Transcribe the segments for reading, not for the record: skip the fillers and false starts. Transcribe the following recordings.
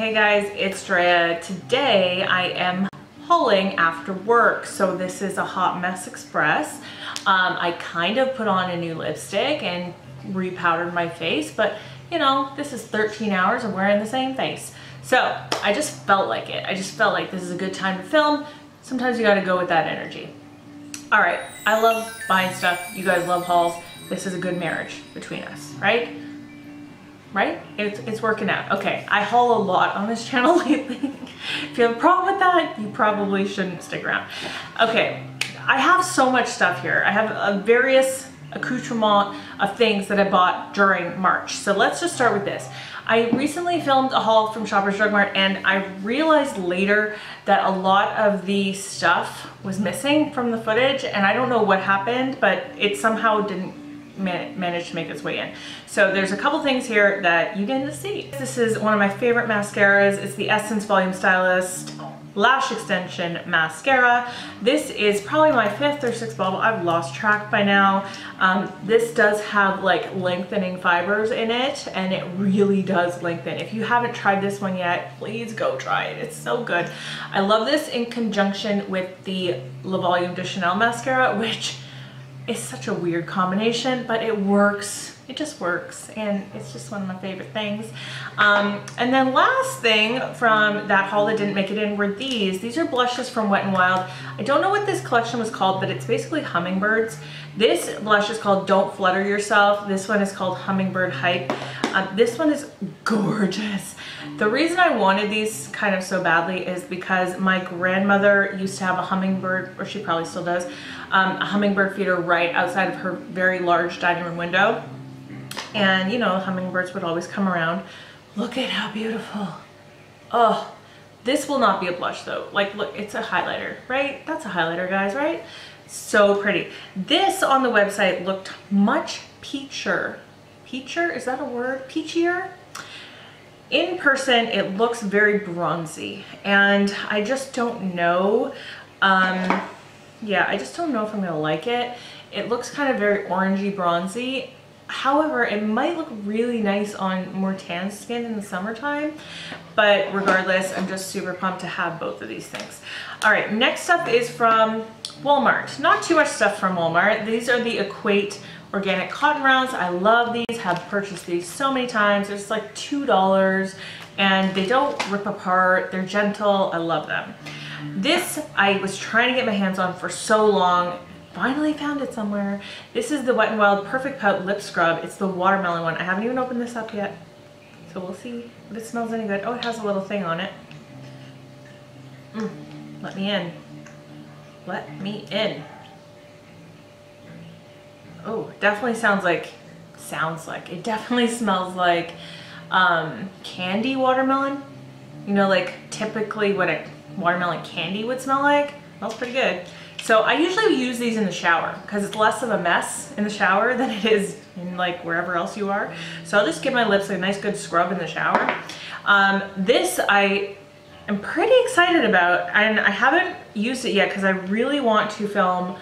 Hey guys, it's Drea. Today I am hauling after work. So this is a Hot Mess Express. I kind of put on a new lipstick and repowdered my face, but you know, this is 13 hours of wearing the same face. So I just felt like it. I just felt like this is a good time to film. Sometimes you gotta go with that energy. All right, I love buying stuff. You guys love hauls. This is a good marriage between us, right? Right? It's working out. Okay, I haul a lot on this channel lately. If you have a problem with that, you probably shouldn't stick around. Okay, I have so much stuff here. I have a various accoutrement of things that I bought during March. So let's just start with this. I recently filmed a haul from Shoppers Drug Mart and I realized later that a lot of the stuff was missing from the footage and I don't know what happened, but it somehow didn't manage to make its way in. So there's a couple things here that you get to see. This is one of my favorite mascaras. It's the Essence Volume Stylist Lash Extension Mascara. This is probably my 5th or 6th bottle. I've lost track by now. This does have like lengthening fibers in it and it really does lengthen. If you haven't tried this one yet, please go try it. It's so good. I love this in conjunction with the Le Volume de Chanel mascara, which is such a weird combination, but it works. It just works, and it's just one of my favorite things. And then last thing from that haul that didn't make it in were these. These are blushes from Wet n Wild. I don't know what this collection was called, but it's basically hummingbirds. This blush is called Don't Flutter Yourself. This one is called Hummingbird Hype. This one is gorgeous. The reason I wanted these kind of so badly is because my grandmother used to have a hummingbird, or she probably still does, a hummingbird feeder right outside of her very large dining room window. And you know, hummingbirds would always come around. Look at how beautiful. Oh, this will not be a blush though. Like, look, it's a highlighter, right? That's a highlighter, guys, right? So pretty. This on the website looked much peachier. Peachier, is that a word? Peachier? In person, it looks very bronzy. And I just don't know. Yeah, I just don't know if I'm gonna like it. It looks kind of very orangey bronzy. However, it might look really nice on more tan skin in the summertime, but regardless, I'm just super pumped to have both of these things. All right, next up is from Walmart. Not too much stuff from Walmart. These are the Equate Organic Cotton Rounds. I love these, have purchased these so many times. It's like $2 and they don't rip apart. They're gentle, I love them. This, I was trying to get my hands on for so long. Finally found it somewhere. This is the Wet n Wild Perfect Pout Lip Scrub. It's the watermelon one. I haven't even opened this up yet, so we'll see if it smells any good. Oh, it has a little thing on it. Let me in. Let me in. Oh, definitely it definitely smells like candy watermelon. You know, like typically what a watermelon candy would smell like. Smells pretty good. So I usually use these in the shower because it's less of a mess in the shower than it is in like wherever else you are. So I'll just give my lips a nice good scrub in the shower. This I am pretty excited about and I haven't used it yet because I really want to film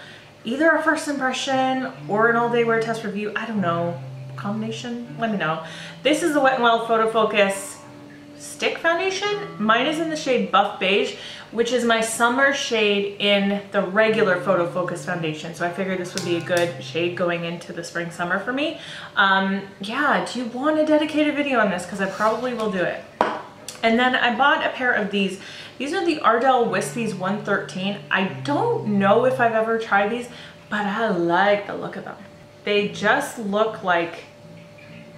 either a first impression or an all day wear test review. I don't know, combination, let me know. This is the Wet n Wild Photo Focus Stick Foundation. Mine is in the shade Buff Beige, which is my summer shade in the regular Photo Focus foundation. So I figured this would be a good shade going into the spring summer for me. Yeah, do you want a dedicated video on this? Because I probably will do it. And then I bought a pair of these. These are the Ardell Wispies 113. I don't know if I've ever tried these, but I like the look of them. They just look like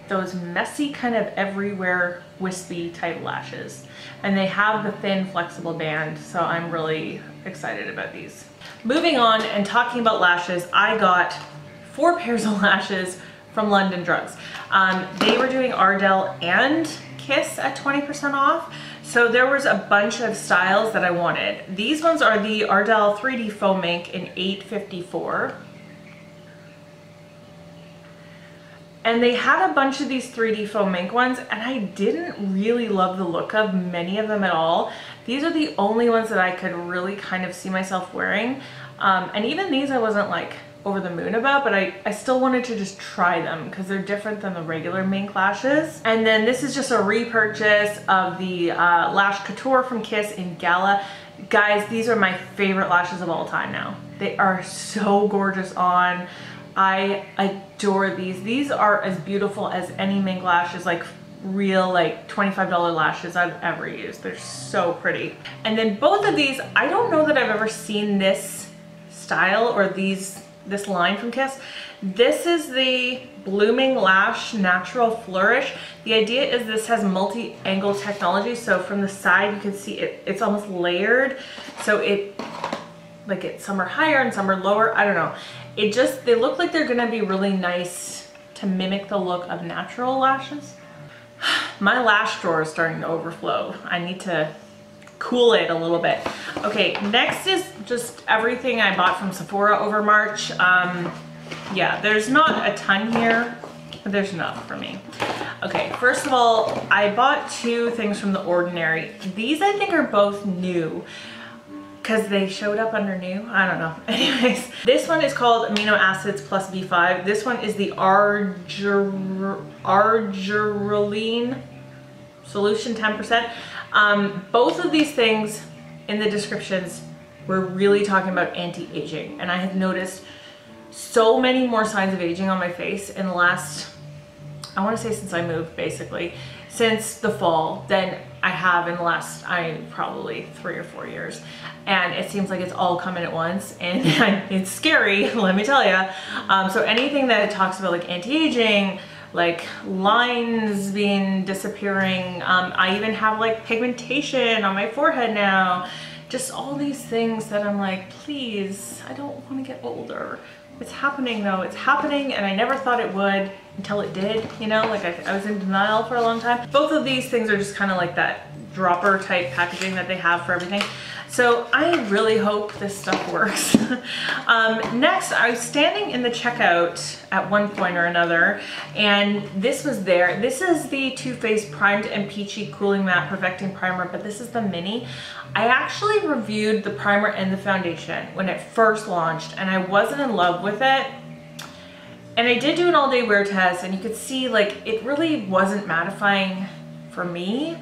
those messy kind of everywhere wispy type lashes. And they have the thin flexible band, so I'm really excited about these. Moving on and talking about lashes, I got 4 pairs of lashes from London Drugs. They were doing Ardell and Kiss at 20% off. So there was a bunch of styles that I wanted. These ones are the Ardell 3D Foam Ink in 854. And they had a bunch of these 3D foam ink ones and I didn't really love the look of many of them at all. These are the only ones that I could really kind of see myself wearing. And even these I wasn't like over the moon about, but I still wanted to just try them because they're different than the regular mink lashes. And then this is just a repurchase of the Lash Couture from Kiss in Gala. Guys, these are my favorite lashes of all time now. They are so gorgeous on. I adore these. These are as beautiful as any mink lashes, like real like $25 lashes I've ever used. They're so pretty. And then both of these, I don't know that I've ever seen this style or this line from Kiss. This is the Blooming Lash Natural Flourish. The idea is this has multi-angle technology, so from the side you can see it's almost layered, so some are higher and some are lower. I don't know, they look like they're gonna be really nice to mimic the look of natural lashes. My lash drawer is starting to overflow. I need to cool it a little bit. Okay, next is just everything I bought from Sephora over March. Yeah, there's not a ton here, but there's enough for me. Okay, first of all, I bought two things from The Ordinary. These I think are both new because they showed up under new. I don't know. Anyways, this one is called Amino Acids Plus B5. This one is the Argireline Solution 10%. Both of these things in the descriptions were really talking about anti-aging, and I have noticed so many more signs of aging on my face in the last, I want to say since I moved, basically since the fall, than I have in the last probably 3 or 4 years. And it seems like it's all coming at once, and it's scary, let me tell you. So anything that talks about like anti-aging, like lines disappearing, I even have like pigmentation on my forehead now, just all these things that I'm like, please, I don't want to get older. It's happening though, it's happening, and I never thought it would until it did, you know, like I was in denial for a long time. Both of these things are just kind of like that dropper type packaging that they have for everything. So I really hope this stuff works. Next, I was standing in the checkout at one point or another, and this was there. This is the Too Faced Primed and Peachy Cooling Matte Perfecting Primer, but this is the mini. I actually reviewed the primer and the foundation when it first launched, and I wasn't in love with it. And I did do an all-day wear test, and you could see like it really wasn't mattifying for me.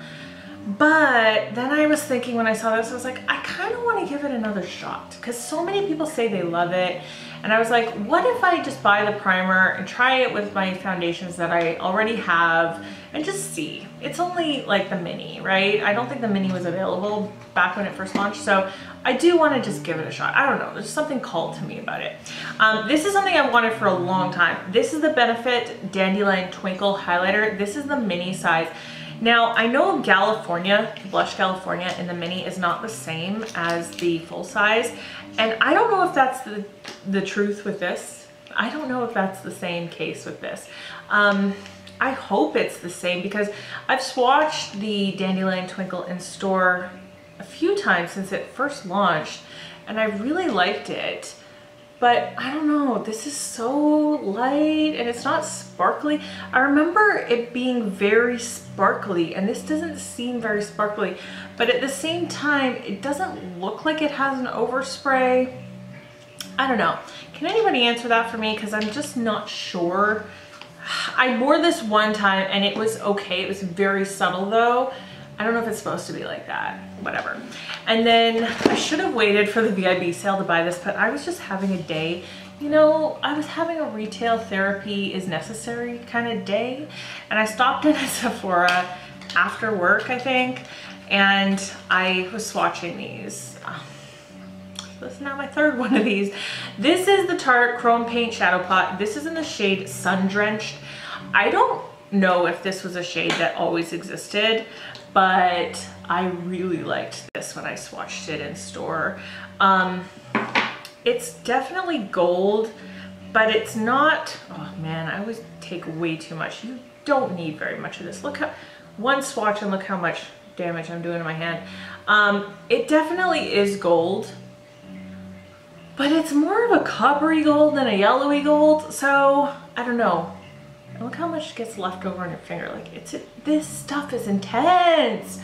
But then I was thinking when I saw this, I was like, I kind of want to give it another shot because so many people say they love it. And I was like, what if I just buy the primer and try it with my foundations that I already have and just see? It's only like the mini, right? I don't think the mini was available back when it first launched. So I do want to just give it a shot. I don't know, there's something called to me about it. This is something I've wanted for a long time. This is the Benefit Dandelion Twinkle Highlighter. This is the mini size. Now, I know California, Blush California in the mini is not the same as the full size, and I don't know if that's the truth with this. I don't know if that's the same case with this. I hope it's the same because I've swatched the Dandelion Twinkle in store a few times since it first launched, and I really liked it. But I don't know, this is so light and it's not sparkly. I remember it being very sparkly, and this doesn't seem very sparkly, but at the same time, it doesn't look like it has an overspray. I don't know. Can anybody answer that for me? Because I'm just not sure. I wore this one time and it was okay. It was very subtle though. I don't know if it's supposed to be like that, whatever. And then I should have waited for the VIB sale to buy this, but I was just having a day. You know, I was having a retail therapy is necessary kind of day. And I stopped in at Sephora after work, I think, and I was swatching these. This is now my third one of these. This is the Tarte Chrome Paint Shadow Pot. This is in the shade Sun Drenched. I don't know if this was a shade that always existed, but I really liked this when I swatched it in store. It's definitely gold, but it's not, oh man, I always take way too much. You don't need very much of this. Look how, one swatch and look how much damage I'm doing to my hand. It definitely is gold, but it's more of a coppery gold than a yellowy gold, so I don't know. Look how much gets left over on your finger. Like this stuff is intense.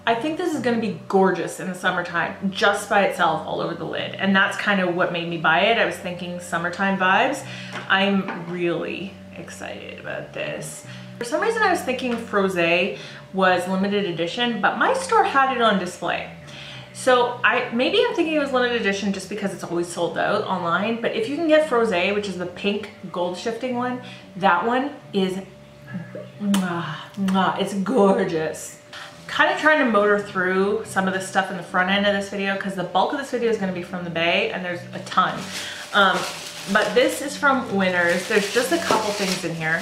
I think this is going to be gorgeous in the summertime just by itself all over the lid. And that's kind of what made me buy it. I was thinking summertime vibes. I'm really excited about this. For some reason I was thinking Frosé was limited edition, but my store had it on display. So maybe I'm thinking it was limited edition just because it's always sold out online. But if you can get Frosé, which is the pink gold shifting one, that one is, it's gorgeous. Kind of trying to motor through some of the stuff in the front end of this video because the bulk of this video is going to be from the Bay and there's a ton. But this is from Winners. There's just a couple things in here.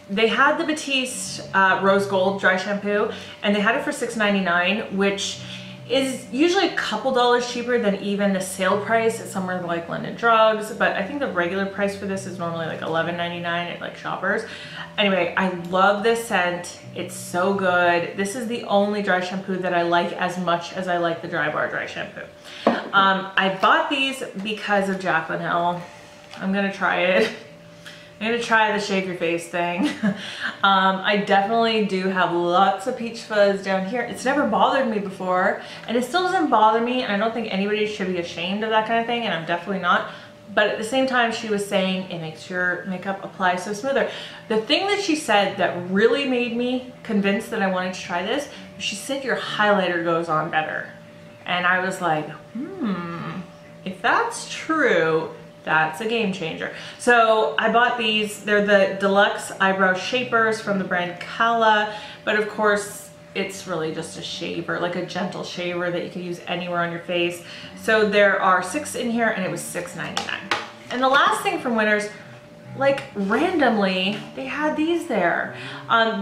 They had the Batiste Rose Gold Dry Shampoo and they had it for $6.99, which is usually a couple dollars cheaper than even the sale price at somewhere like London Drugs. But I think the regular price for this is normally like $11.99 at like Shoppers. Anyway, I love this scent. It's so good. This is the only dry shampoo that I like as much as I like the Dry Bar Dry Shampoo. I bought these because of Jaclyn Hill. I'm gonna try it. I'm gonna try the shave your face thing. I definitely do have lots of peach fuzz down here. It's never bothered me before, and it still doesn't bother me, and I don't think anybody should be ashamed of that kind of thing, and I'm definitely not. But at the same time, she was saying it makes your makeup apply so smoother. The thing that she said that really made me convinced that I wanted to try this, she said your highlighter goes on better. And I was like, if that's true, that's a game changer. So I bought these. They're the deluxe eyebrow shapers from the brand Kala, but of course it's really just a shaver, like a gentle shaver that you can use anywhere on your face. So there are 6 in here and it was $6.99. And the last thing from Winners, like randomly, they had these there.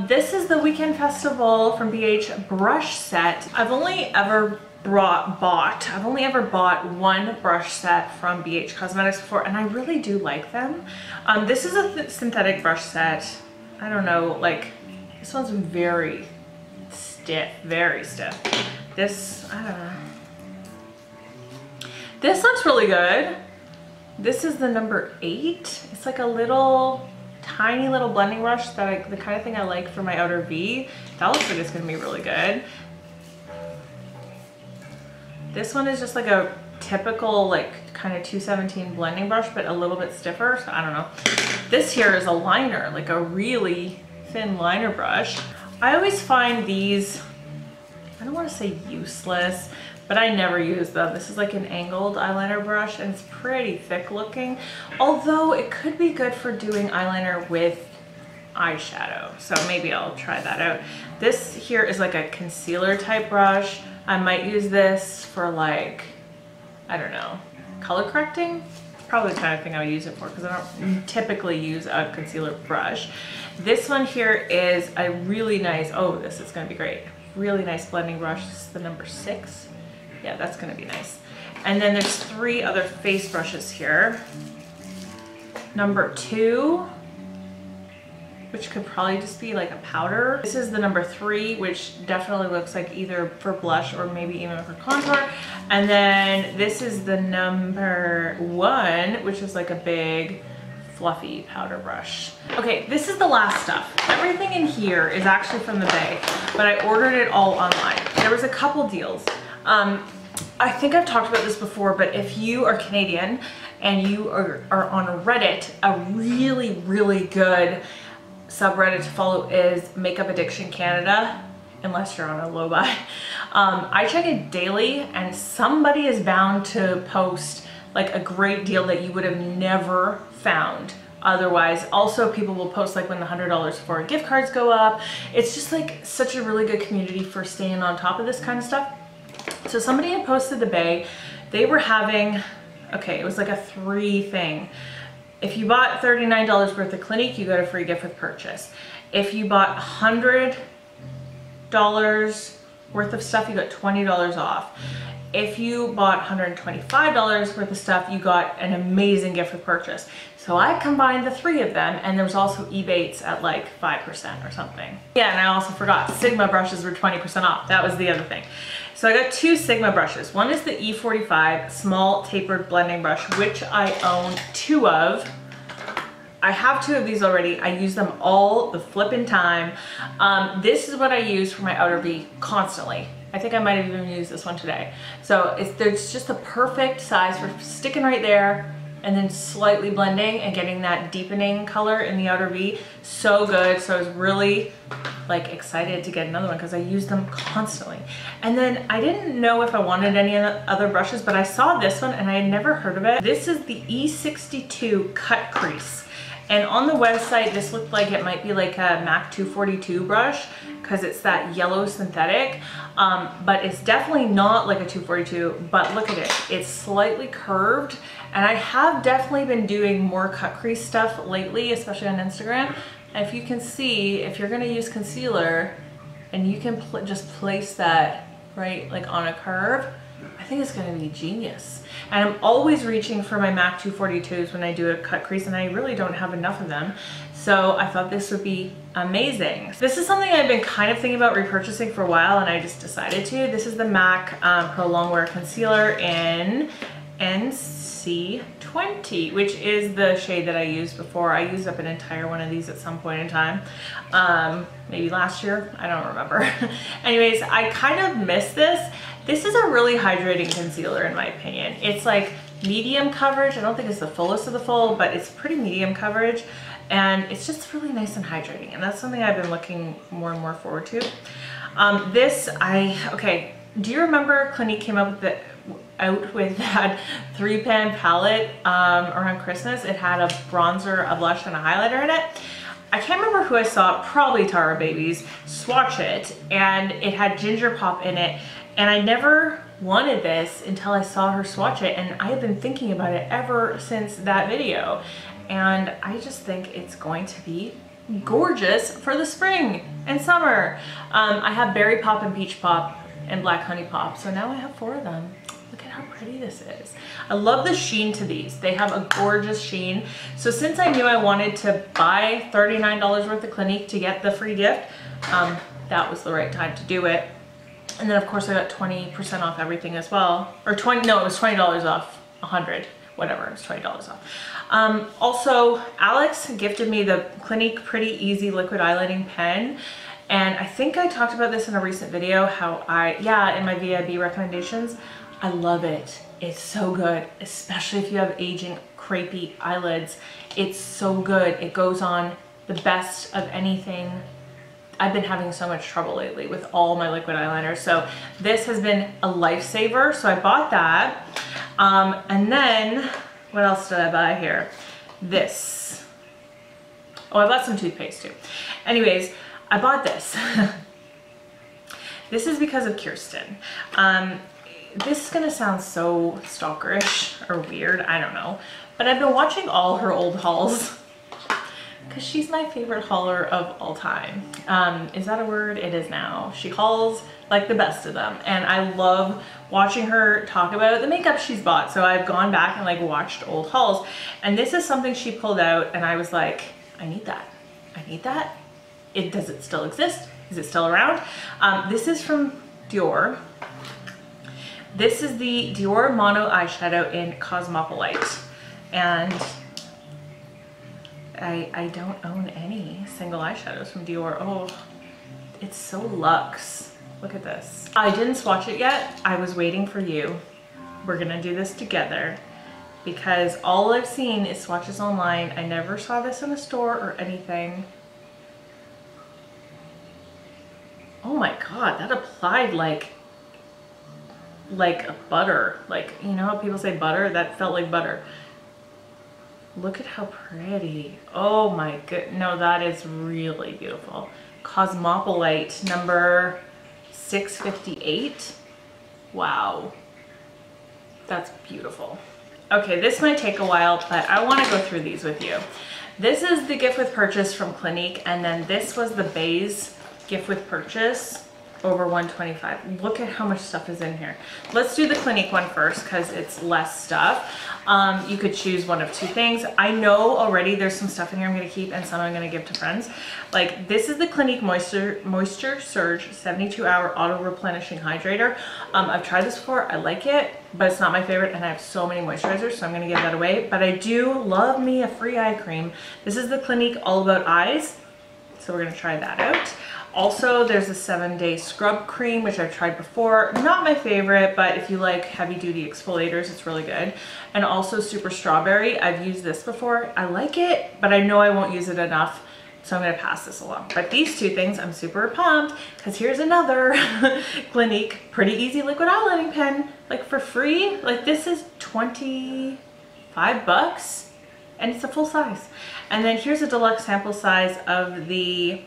This is the Weekend Festival from BH brush set. I've only ever bought one brush set from BH Cosmetics before, and I really do like them. This is a synthetic brush set. I don't know, like this one's very stiff, very stiff. This, I don't know. This looks really good. This is the number 8. It's like a little, tiny little blending brush that the kind of thing I like for my outer V. That looks like it's gonna be really good. This one is just like a typical like kind of 217 blending brush, but a little bit stiffer, so I don't know. This here is a liner, like a really thin liner brush. I always find these, I don't want to say useless, but I never use them. This is like an angled eyeliner brush and it's pretty thick looking, although it could be good for doing eyeliner with eyeshadow, so maybe I'll try that out. This here is like a concealer type brush. I might use this for like, I don't know, color correcting. Probably the kind of thing I would use it for because I don't typically use a concealer brush. This one here is a really nice, oh, this is gonna be great. Really nice blending brush. This is the number 6. Yeah, that's gonna be nice. And then there's 3 other face brushes here. Number 2, which could probably just be like a powder. This is the number 3, which definitely looks like either for blush or maybe even for contour. And then this is the number 1, which is like a big fluffy powder brush. Okay, this is the last stuff. Everything in here is actually from the Bay, but I ordered it all online. There was a couple deals. I think I've talked about this before, but if you are Canadian and you are on Reddit, a really, really good subreddit to follow is Makeup Addiction Canada, unless you're on a low buy. I check it daily and somebody is bound to post like a great deal that you would have never found otherwise. Also, people will post like when the $100 for gift cards go up. It's just like such a really good community for staying on top of this kind of stuff. So somebody had posted the Bay. They were having, okay, it was like a 3 thing. If you bought $39 worth of Clinique, you got a free gift with purchase. If you bought $100 worth of stuff, you got $20 off. If you bought $125 worth of stuff, you got an amazing gift with purchase. So I combined the 3 of them, and there was also Ebates at like 5% or something. Yeah, and I also forgot, Sigma brushes were 20% off. That was the other thing. So I got 2 Sigma brushes. One is the E45 small tapered blending brush, which I own 2 of. I have 2 of these already. I use them all the flipping time. This is what I use for my outer V constantly. I think I might have even used this one today. So there's just a perfect size for sticking right there and then slightly blending and getting that deepening color in the outer V. So good. So I was really like excited to get another one because I use them constantly. And then I didn't know if I wanted any other brushes, but I saw this one and I had never heard of it. This is the E62 Cut Crease. And on the website, this looked like it might be like a MAC 242 brush because it's that yellow synthetic, but it's definitely not like a 242, but look at it. It's slightly curved, and I have definitely been doing more cut crease stuff lately, especially on Instagram. And if you can see, if you're gonna use concealer and you can just place that right like on a curve, I think it's gonna be genius. And I'm always reaching for my MAC 242s when I do a cut crease, and I really don't have enough of them. So I thought this would be amazing. This is something I've been kind of thinking about repurchasing for a while, and I just decided to. This is the MAC Pro Longwear Concealer in NC20, which is the shade that I used before. I used up an entire one of these at some point in time. Maybe last year, I don't remember. Anyways, I kind of miss this. This is a really hydrating concealer in my opinion. It's like medium coverage. I don't think it's the fullest of the full, but it's pretty medium coverage. And it's just really nice and hydrating. And that's something I've been looking more and more forward to. Okay, do you remember Clinique came up with out with that 3-pan palette around Christmas? It had a bronzer, a blush, and a highlighter in it. I can't remember who I saw, probably Tara Babies, swatch it, and it had Ginger Pop in it. And I never wanted this until I saw her swatch it, and I have been thinking about it ever since that video. And I just think it's going to be gorgeous for the spring and summer. I have Berry Pop and Peach Pop and Black Honey Pop, so now I have 4 of them. Look at how pretty this is. I love the sheen to these. They have a gorgeous sheen. So since I knew I wanted to buy $39 worth of Clinique to get the free gift, that was the right time to do it. And then of course I got 20% off everything as well. Or no, it was $20 off 100, whatever, it was $20 off. Also, Alex gifted me the Clinique Pretty Easy Liquid Eyelighting Pen. And I think I talked about this in a recent video, how in my VIB recommendations, I love it. It's so good, especially if you have aging crepey eyelids. It's so good. It goes on the best of anything. I've been having so much trouble lately with all my liquid eyeliners. So this has been a lifesaver. So I bought that. And then what else did I buy here? This. Oh, I bought some toothpaste too. Anyways, I bought this. This is because of Kirsten. This is gonna sound so stalkerish or weird, I don't know. But I've been watching all her old hauls because she's my favorite hauler of all time. Is that a word? It is now. She hauls like the best of them. And I love watching her talk about the makeup she's bought. So I've gone back and like watched old hauls. And this is something she pulled out and I was like, I need that. I need that. Does it still exist? Is it still around? This is from Dior. This is the Dior Mono Eyeshadow in Cosmopolite. And I don't own any single eyeshadows from Dior. Oh, it's so luxe. Look at this. I didn't swatch it yet. I was waiting for you. We're gonna do this together because all I've seen is swatches online. I never saw this in a store or anything. Oh my God, that applied like a butter. Like, you know how people say butter? That felt like butter. Look at how pretty. Oh my good, no, that is really beautiful. Cosmopolite number 658. Wow, that's beautiful. Okay, this might take a while, but I want to go through these with you. This is the gift with purchase from Clinique, and then this was the Baze gift with purchase over $125. Look at how much stuff is in here. Let's do the Clinique one first because it's less stuff. You could choose one of 2 things. I know already there's some stuff in here I'm gonna keep and some I'm gonna give to friends. Like this is the Clinique Moisture Surge 72-hour auto replenishing hydrator. I've tried this before, I like it, but it's not my favorite and I have so many moisturizers, so I'm gonna give that away. But I do love me a free eye cream. This is the Clinique All About Eyes. So we're gonna try that out. Also, there's a 7-day scrub cream, which I've tried before. Not my favorite, but if you like heavy duty exfoliators, it's really good. And also Super Strawberry. I've used this before. I like it, but I know I won't use it enough, so I'm gonna pass this along. But these two things, I'm super pumped, because here's another Clinique Pretty Easy Liquid Eyelining Pen, like for free. Like this is 25 bucks, and it's a full size. And then here's a deluxe sample size of the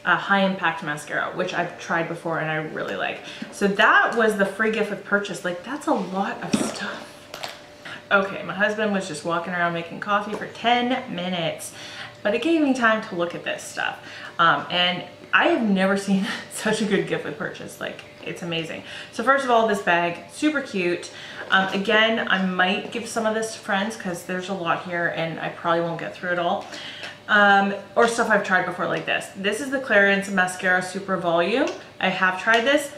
High Impact Mascara, which I've tried before and I really like. So that was the free gift with purchase. Like that's a lot of stuff. Okay, my husband was just walking around making coffee for 10 minutes, but it gave me time to look at this stuff. And I have never seen such a good gift with purchase. Like it's amazing. So first of all, this bag, super cute. Again, I might give some of this to friends because there's a lot here and I probably won't get through it all. Or stuff I've tried before like this. This is the Clarins Mascara Super Volume. I have tried this.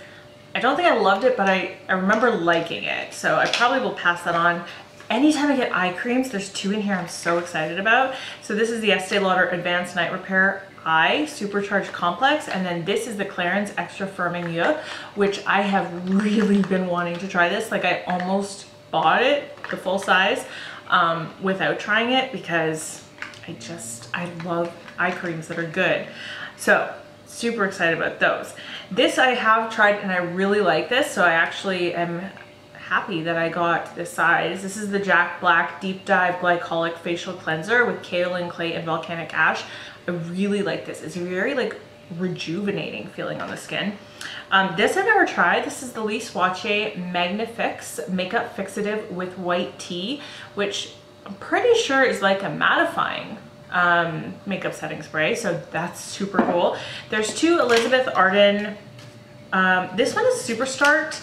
I don't think I loved it, but I remember liking it. So I probably will pass that on. Anytime I get eye creams, there's two in here I'm so excited about. So this is the Estee Lauder Advanced Night Repair Eye Supercharged Complex. And then this is the Clarins Extra Firming Yeux, which I have really been wanting to try this. Like I almost bought it, the full size, without trying it because I love eye creams that are good. So super excited about those. This I have tried and I really like this. So I actually am happy that I got this size. This is the Jack Black Deep Dive Glycolic Facial Cleanser with kaolin clay and volcanic ash. I really like this. It's very like rejuvenating feeling on the skin. This I've never tried. This is the Lee Swatche Magnifix Makeup Fixative with White Tea, which I'm pretty sure is like a mattifying makeup setting spray. So that's super cool. There's two Elizabeth Arden. This one is Super Start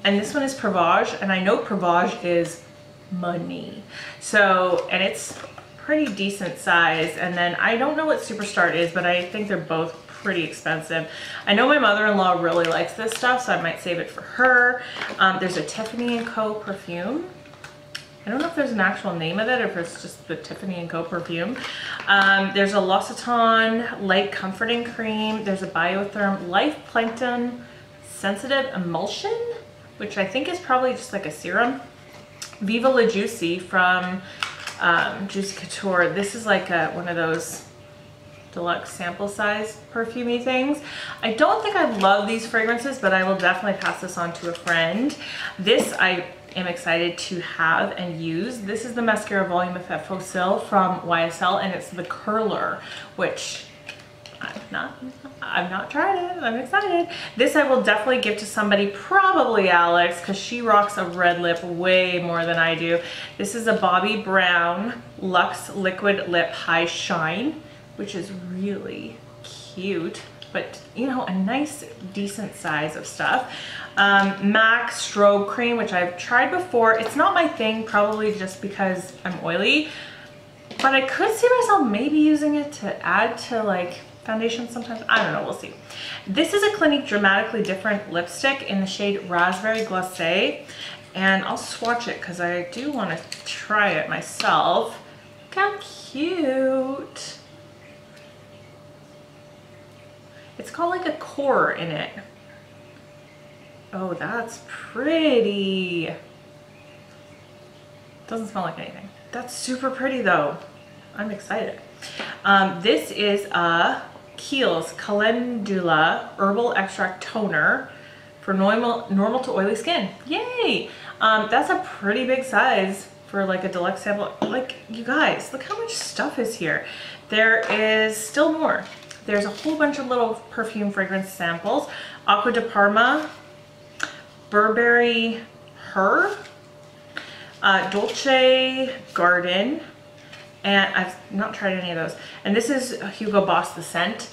and this one is Provage. And I know Provage is money. So, and it's pretty decent size. And then I don't know what Super Start is, but I think they're both pretty expensive. I know my mother-in-law really likes this stuff, so I might save it for her. There's a Tiffany & Co. perfume. I don't know if there's an actual name of it or if it's just the Tiffany & Co. perfume. There's a L'Occitane Light Comforting Cream. There's a Biotherm Life Plankton Sensitive Emulsion, which I think is probably just like a serum. Viva La Juicy from Juicy Couture. This is like one of those deluxe sample size perfumey things. I don't think I love these fragrances, but I will definitely pass this on to a friend. This I am excited to have and use. This is the Mascara Volume Effect Fossil from YSL, and it's the Curler, which I've not tried it. I'm excited. This I will definitely give to somebody, probably Alex, because she rocks a red lip way more than I do. This is a Bobbi Brown Luxe Liquid Lip High Shine, which is really cute, but you know, a nice decent size of stuff. MAC Strobe Cream, which I've tried before. It's not my thing, probably just because I'm oily, but I could see myself maybe using it to add to like foundation sometimes. I don't know, we'll see. This is a Clinique Dramatically Different lipstick in the shade Raspberry Glacé, and I'll swatch it because I do want to try it myself. Look how cute. It's got like a core in it. Oh, that's pretty. Doesn't smell like anything. That's super pretty though. I'm excited. This is a Kiehl's Calendula Herbal Extract Toner for normal to oily skin. Yay! That's a pretty big size for like a deluxe sample. Like, you guys, look how much stuff is here. There is still more. There's a whole bunch of little perfume fragrance samples. Acqua di Parma, Burberry Her, Dolce Garden, and I've not tried any of those. And this is Hugo Boss The Scent,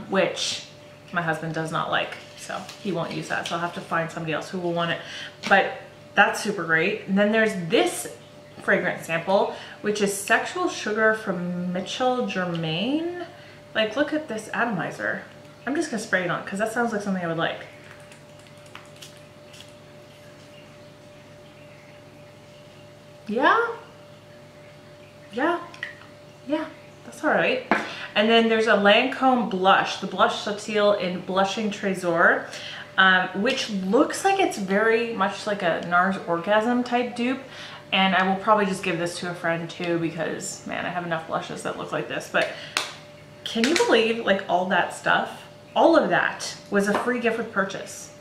which my husband does not like, so he won't use that. So I'll have to find somebody else who will want it. But that's super great. And then there's this fragrance sample, which is Sexual Sugar from Mitchell Germain. Like, look at this atomizer. I'm just gonna spray it on because that sounds like something I would like. Yeah, that's all right. And then there's a Lancome blush, the Blush Subtil in Blushing Trésor, which looks like it's very much like a NARS Orgasm type dupe. And I will probably just give this to a friend too, because man, I have enough blushes that look like this. But can you believe like all that stuff? All of that was a free gift with purchase.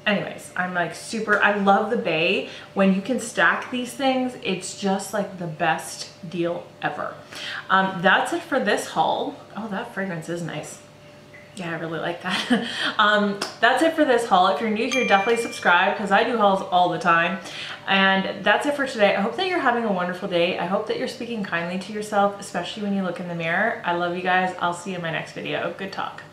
Anyways, I'm like super, I love the Bay. When you can stack these things, it's just like the best deal ever. That's it for this haul. Oh, that fragrance is nice. Yeah, I really like that. That's it for this haul. If you're new here, definitely subscribe because I do hauls all the time. And that's it for today. I hope that you're having a wonderful day. I hope that you're speaking kindly to yourself, especially when you look in the mirror. I love you guys. I'll see you in my next video. Good talk.